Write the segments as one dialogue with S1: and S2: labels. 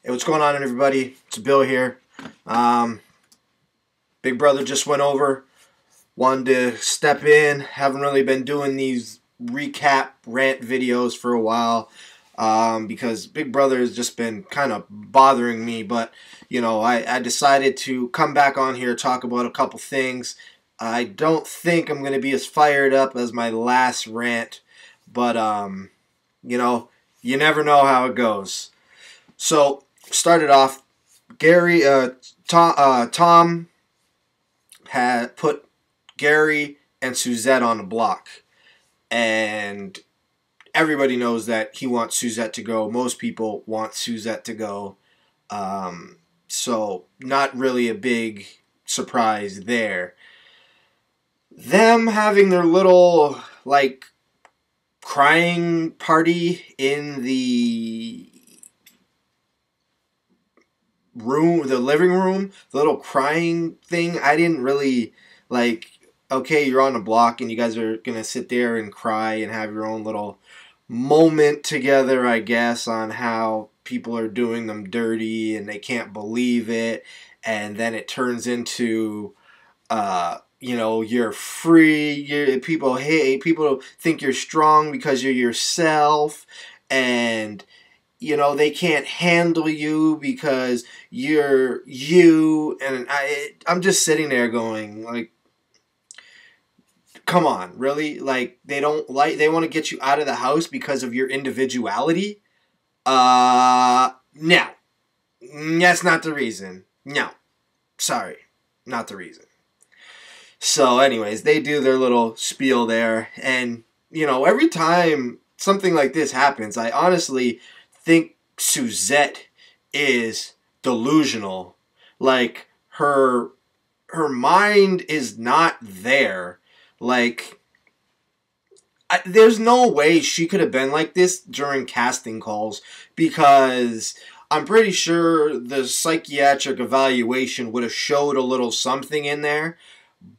S1: Hey, what's going on, everybody? It's Bill here. Big brother just went over. Wanted to step in. Haven't really been doing these recap rant videos for a while because Big brother has just been kind of bothering me. But, you know, I decided to come back on here, talk about a couple things. I don't think I'm going to be as fired up as my last rant. But, you know, you never know how it goes. So, started off, Tom had put Gary and Suzette on the block. And everybody knows that he wants Suzette to go. Most people want Suzette to go. So, not really a big surprise there. Them having their little, like, crying party in the room, the living room, the little crying thing, I didn't really like. Okay, you're on the block and you guys are gonna sit there and cry and have your own little moment together, I guess, on how people are doing them dirty and they can't believe it, and then it turns into you know, you're free, people think you're strong because you're yourself, and you know, they can't handle you because you're you. And I'm just sitting there going, like, come on, really? Like, they want to get you out of the house because of your individuality? No. That's not the reason. No. Sorry. Not the reason. So, anyways, they do their little spiel there. And, you know, every time something like this happens, I honestly think Suzette is delusional. Like, her mind is not there. Like, there's no way she could have been like this during casting calls, because I'm pretty sure the psychiatric evaluation would have showed a little something in there,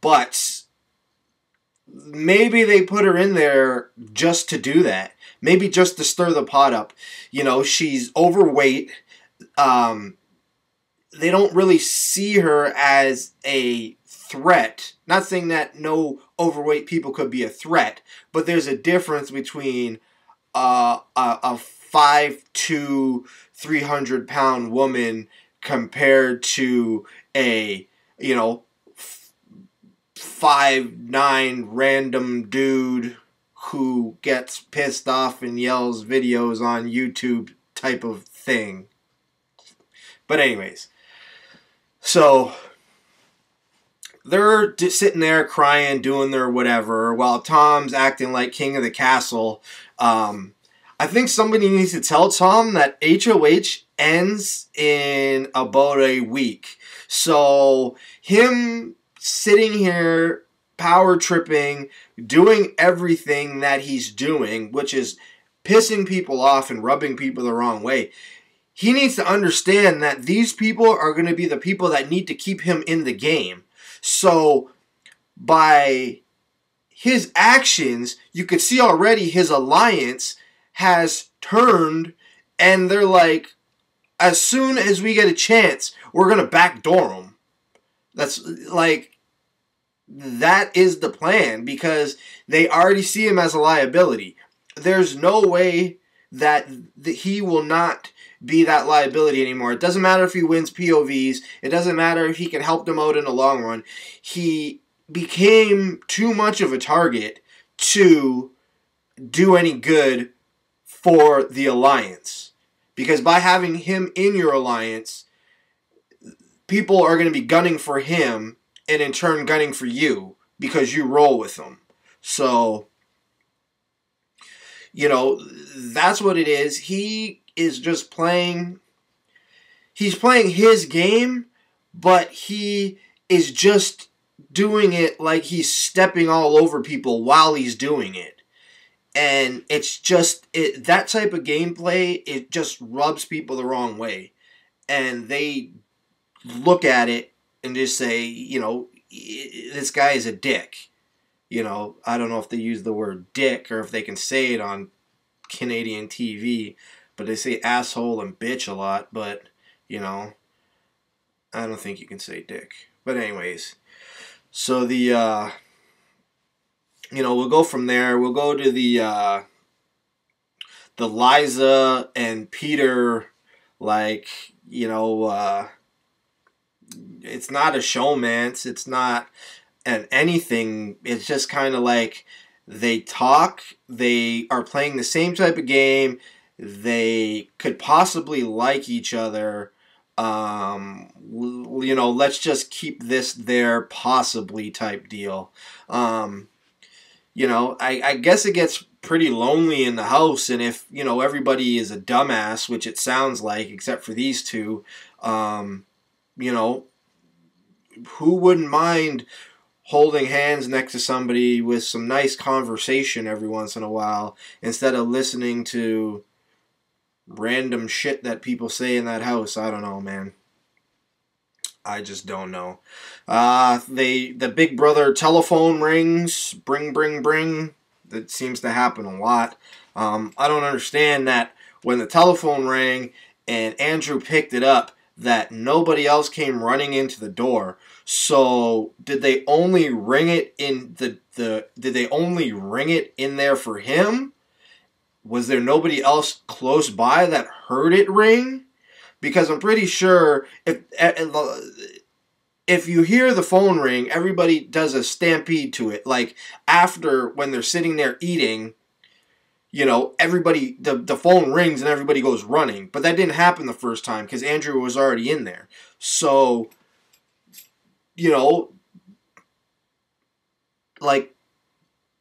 S1: but maybe they put her in there just to do that. Maybe just to stir the pot up. You know, she's overweight. They don't really see her as a threat. Not saying that no overweight people could be a threat, but there's a difference between a 5'2", 300-pound woman compared to a, you know, 5'9" random dude who gets pissed off and yells videos on YouTube type of thing. But anyways, so they're just sitting there crying, doing their whatever, while Tom's acting like king of the castle. I think somebody needs to tell Tom that HOH ends in about a week. So him sitting here power tripping, doing everything that he's doing, which is pissing people off and rubbing people the wrong way. He needs to understand that these people are going to be the people that need to keep him in the game. So by his actions, you could see already his alliance has turned, and they're like, as soon as we get a chance, we're going to backdoor him. That's like, that is the plan, because they already see him as a liability. There's no way that he will not be that liability anymore. It doesn't matter if he wins POVs. It doesn't matter if he can help them out in the long run. He became too much of a target to do any good for the alliance. Because by having him in your alliance, people are going to be gunning for him, and in turn gunning for you because you roll with them. So, you know, that's what it is. He is just playing. He's playing his game, but he is just doing it like he's stepping all over people while he's doing it. And it's just, that type of gameplay, it just rubs people the wrong way. And they look at it and just say, you know, this guy is a dick. You know, I don't know if they use the word dick or if they can say it on Canadian TV, but they say asshole and bitch a lot. But you know. I don't think you can say dick. But anyways, so the, we'll go from there. We'll go to the Liza and Peter, like, it's not a showmance. It's not anything. It's just kind of like they talk. They are playing the same type of game. They could possibly like each other. Let's just keep this there, possibly type deal. I guess it gets pretty lonely in the house, and if, everybody is a dumbass, which it sounds like, except for these two, who wouldn't mind holding hands next to somebody with some nice conversation every once in a while, instead of listening to random shit that people say in that house? I don't know, man. I just don't know. The Big Brother telephone rings. Bring, bring, bring. That seems to happen a lot. I don't understand that when the telephone rang and Andrew picked it up, that nobody else came running into the door. So did they only ring it in did they only ring it in there for him? Was there nobody else close by that heard it ring? Because I'm pretty sure if you hear the phone ring, everybody does a stampede to it. Like after, when they're sitting there eating, everybody, the phone rings and everybody goes running. But that didn't happen the first time because Andrew was already in there. So, like,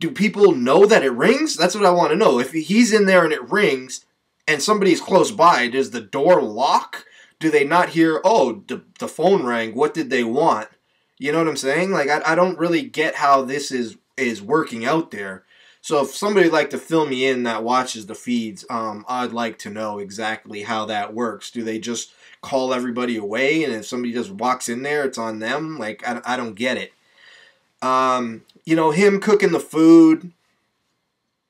S1: do people know that it rings? That's what I want to know. If he's in there and it rings and somebody's close by, does the door lock? Do they not hear, oh, the phone rang, what did they want? You know what I'm saying? Like, I don't really get how this is working out there. So if somebody would like to fill me in that watches the feeds, I'd like to know exactly how that works. Do they just call everybody away, and if somebody just walks in there, it's on them? Like, I don't get it. Him cooking the food.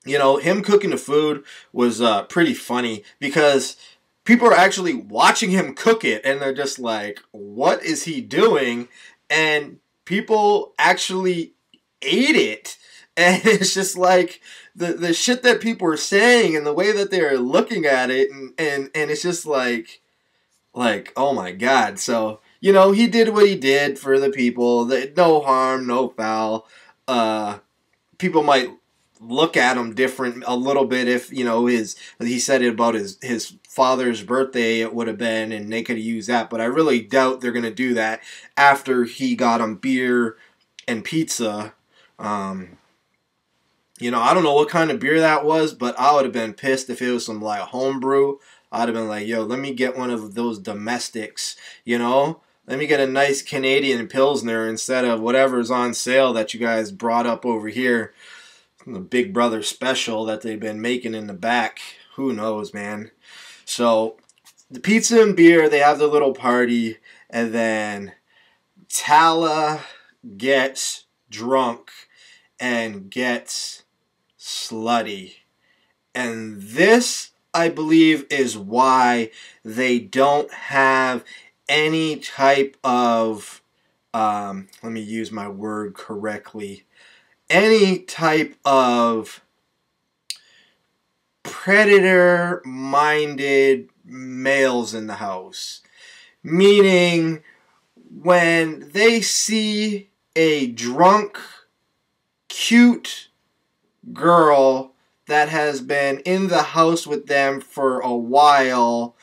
S1: Him cooking the food was pretty funny because people are actually watching him cook it, and they're just like, what is he doing? And people actually ate it. And it's just like the shit that people are saying and the way that they're looking at it, and it's just like, oh my God. So, he did what he did for the people. No harm, no foul. People might look at him different a little bit if, he said it about his father's birthday, it would have been, and they could have used that. But I really doubt they're going to do that after he got him beer and pizza. I don't know what kind of beer that was, but I would have been pissed if it was some like homebrew. I'd have been like, yo, let me get one of those domestics, Let me get a nice Canadian Pilsner instead of whatever's on sale that you guys brought up over here. The Big Brother special that they've been making in the back. Who knows, man? So, the pizza and beer, they have their little party, and then Tala gets drunk and gets slutty. And this, I believe, is why they don't have any type of, let me use my word correctly, any type of predator-minded males in the house. Meaning, when they see a drunk, cute girl that has been in the house with them for a while,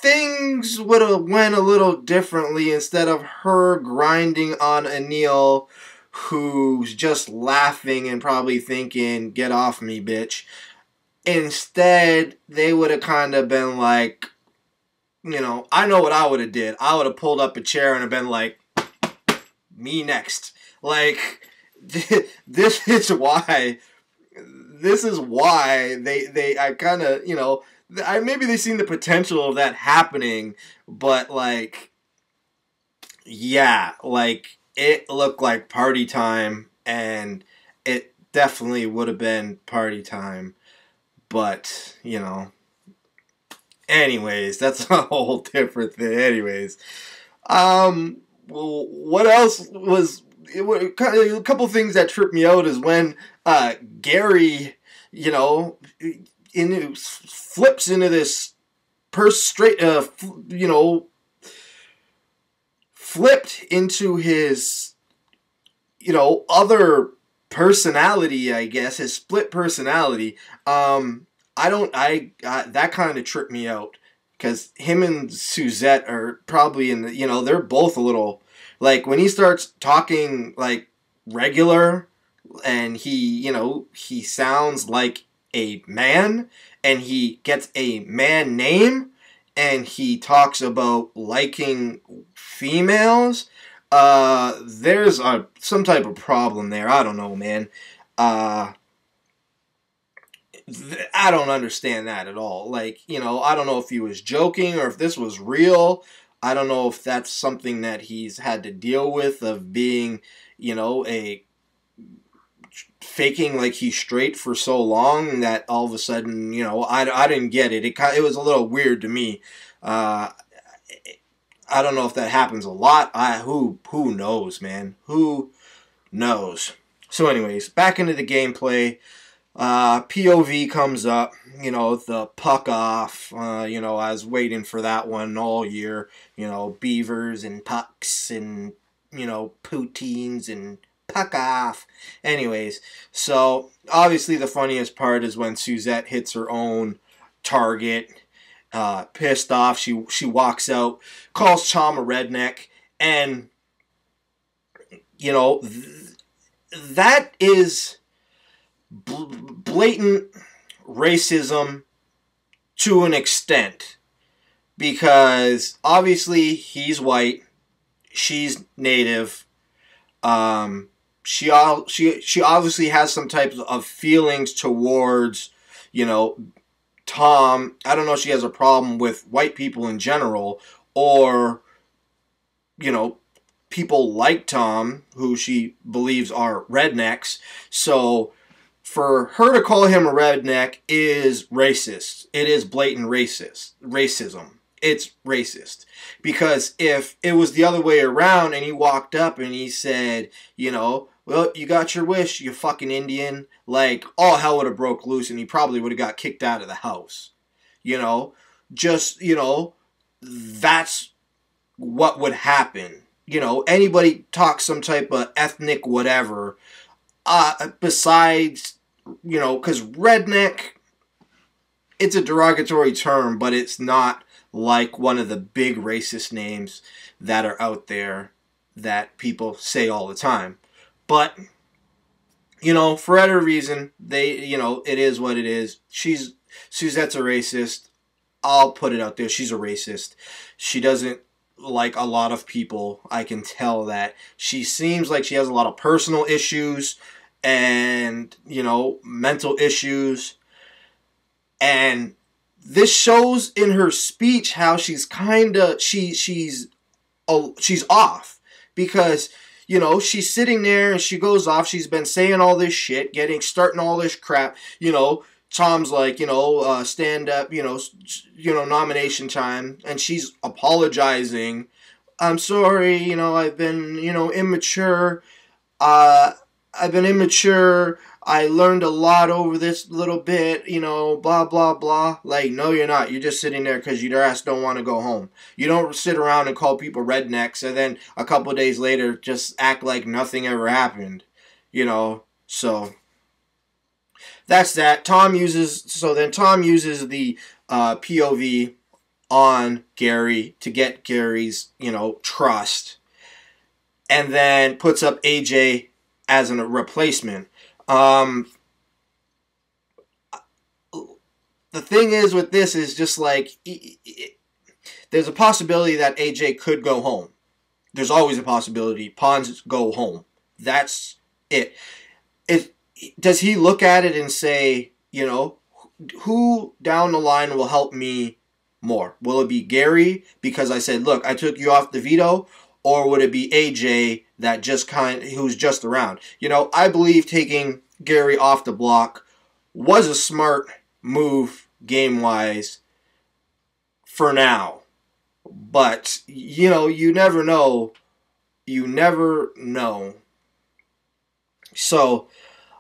S1: things would have went a little differently instead of her grinding on Anil, who's just laughing and probably thinking, get off me, bitch. Instead, they would have kind of been like, I know what I would have did. I would have pulled up a chair and have been like, me next. Like, this is why I kind of, maybe they seen the potential of that happening, but like, yeah, like it looked like party time, and it definitely would have been party time, but Anyways, that's a whole different thing. Anyways, well, what else was? A couple things that tripped me out is when Gary, you know, flips into this flipped into his, other personality, I guess, his split personality. That kind of tripped me out because him and Suzette are probably in the, they're both a little, like, when he starts talking like regular and he sounds like a man and he gets a man name and he talks about liking females, there's some type of problem there. I don't know, man. I don't understand that at all. Like, I don't know if he was joking or if this was real. I don't know if that's something that he's had to deal with, of being, a faking like he's straight for so long that all of a sudden, I didn't get it. It was a little weird to me. I don't know if that happens a lot. Who knows, man? Who knows? So anyways, back into the gameplay. POV comes up, the puck off. I was waiting for that one all year. Beavers and pucks and, poutines and puck off. Anyways, so obviously the funniest part is when Suzette hits her own target. Pissed off, she walks out, calls Tom a redneck, and, that is blatant racism to an extent, because obviously he's white, she's native, she obviously has some type of feelings towards, Tom. I don't know if she has a problem with white people in general, or, people like Tom who she believes are rednecks. So for her to call him a redneck is racist. It is blatant racism. It's racist. Because if it was the other way around and he walked up and he said, well, you got your wish, you fucking Indian, like, all hell would have broke loose and he probably would have got kicked out of the house. That's what would happen. Anybody talks some type of ethnic whatever, besides, because redneck, it's a derogatory term, but it's not like one of the big racist names that are out there that people say all the time. But, for whatever reason, it is what it is. Suzette's a racist. I'll put it out there. She's a racist. She doesn't like a lot of people. I can tell that. She seems like she has a lot of personal issues and, mental issues. And this shows in her speech how she's she's off, because, she's sitting there and she goes off. She's been saying all this shit, starting all this crap. Tom's like, stand up, nomination time, and she's apologizing. I'm sorry, I've been, immature. I've been immature. I learned a lot over this little bit, blah, blah, blah. Like, no, you're not. You're just sitting there because your ass don't want to go home. You don't sit around and call people rednecks and then a couple of days later just act like nothing ever happened, so that's that. Tom uses the POV on Gary to get Gary's, trust, and then puts up AJ as a replacement. The thing is with this is just like, there's a possibility that AJ could go home. There's always a possibility. Pawns go home. That's it. Does he look at it and say, who down the line will help me more? Will it be Gary because I said, look, I took you off the veto? Or would it be AJ that who's just around? I believe taking Gary off the block was a smart move game-wise. for now. But, you know, you never know. You never know. So,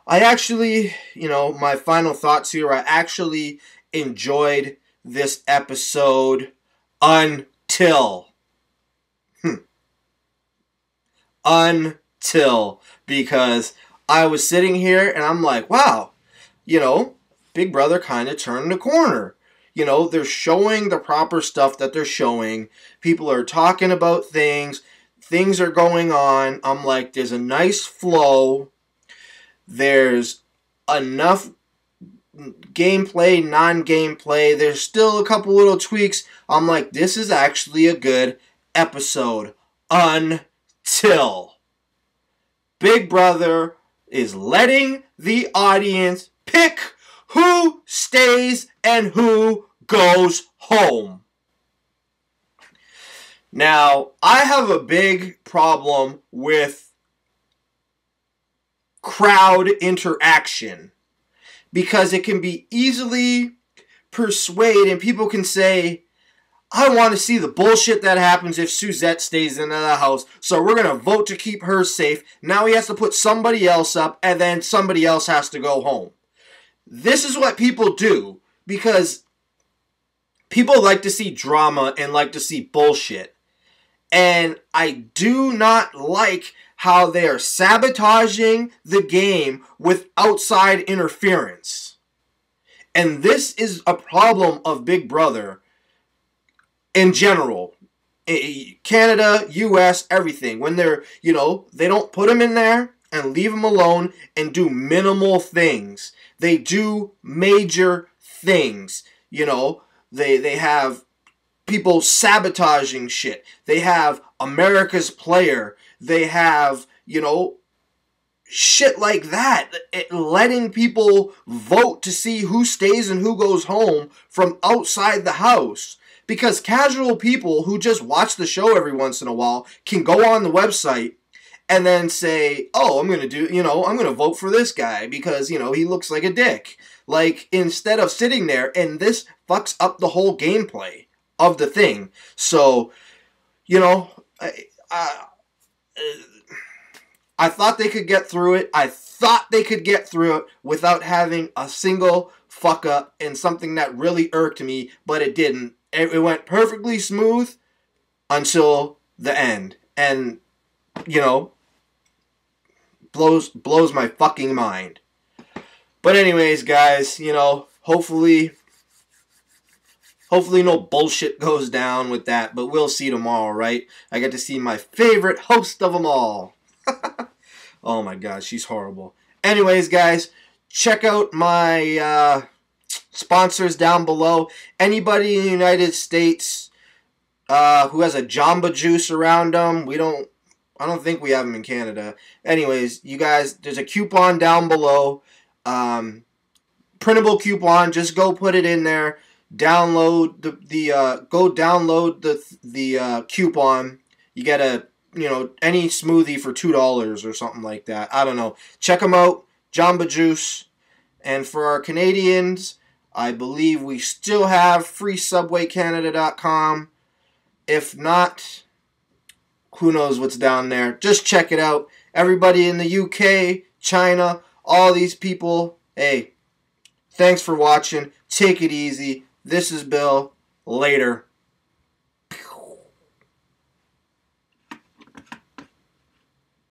S1: I actually, you know, my final thoughts here, I actually enjoyed this episode until, because I was sitting here and I'm like, wow, you know, Big Brother kind of turned the corner. You know, they're showing the proper stuff that they're showing. People are talking about things. Things are going on. I'm like, there's a nice flow. There's enough gameplay, non-gameplay. There's still a couple little tweaks. I'm like, this is actually a good episode. Until Big Brother is letting the audience pick who stays and who goes home. Now, I have a big problem with crowd interaction because it can be easily persuaded, and people can say, I want to see the bullshit that happens if Suzette stays in the house, so we're going to vote to keep her safe. Now he has to put somebody else up, and then somebody else has to go home. This is what people do because people like to see drama and like to see bullshit. And I do not like how they are sabotaging the game with outside interference. And this is a problem of Big Brother in general. Canada, US, everything. When they're, you know, they don't put them in there and leave them alone and do minimal things. They do major things. You know, they have people sabotaging shit. They have America's Player. They have, you know, shit like that. Letting people vote to see who stays and who goes home from outside the house. Because casual people who just watch the show every once in a while can go on the website and then say, oh, I'm going to vote for this guy because, you know, he looks like a dick. Like, instead of sitting there, and this fucks up the whole gameplay of the thing. So, you know, I thought they could get through it. I thought they could get through it without having a single fuck up and something that really irked me, but it didn't. It went perfectly smooth until the end. And, you know, blows my fucking mind. But anyways, guys, you know, hopefully no bullshit goes down with that, but we'll see tomorrow, right? I get to see my favorite host of them all. Oh my god, she's horrible. Anyways, guys, check out my sponsors down below. Anybody in the United States who has a Jamba Juice around them, I don't think we have them in Canada. Anyways, you guys, there's a coupon down below. Printable coupon. Just go put it in there. Download the coupon. You get any smoothie for $2 or something like that. I don't know. Check them out. Jamba Juice. And for our Canadians, I believe we still have freesubwaycanada.com. If not, who knows what's down there. Just check it out. Everybody in the UK, China, all these people, hey, thanks for watching. Take it easy. This is Bill. Later.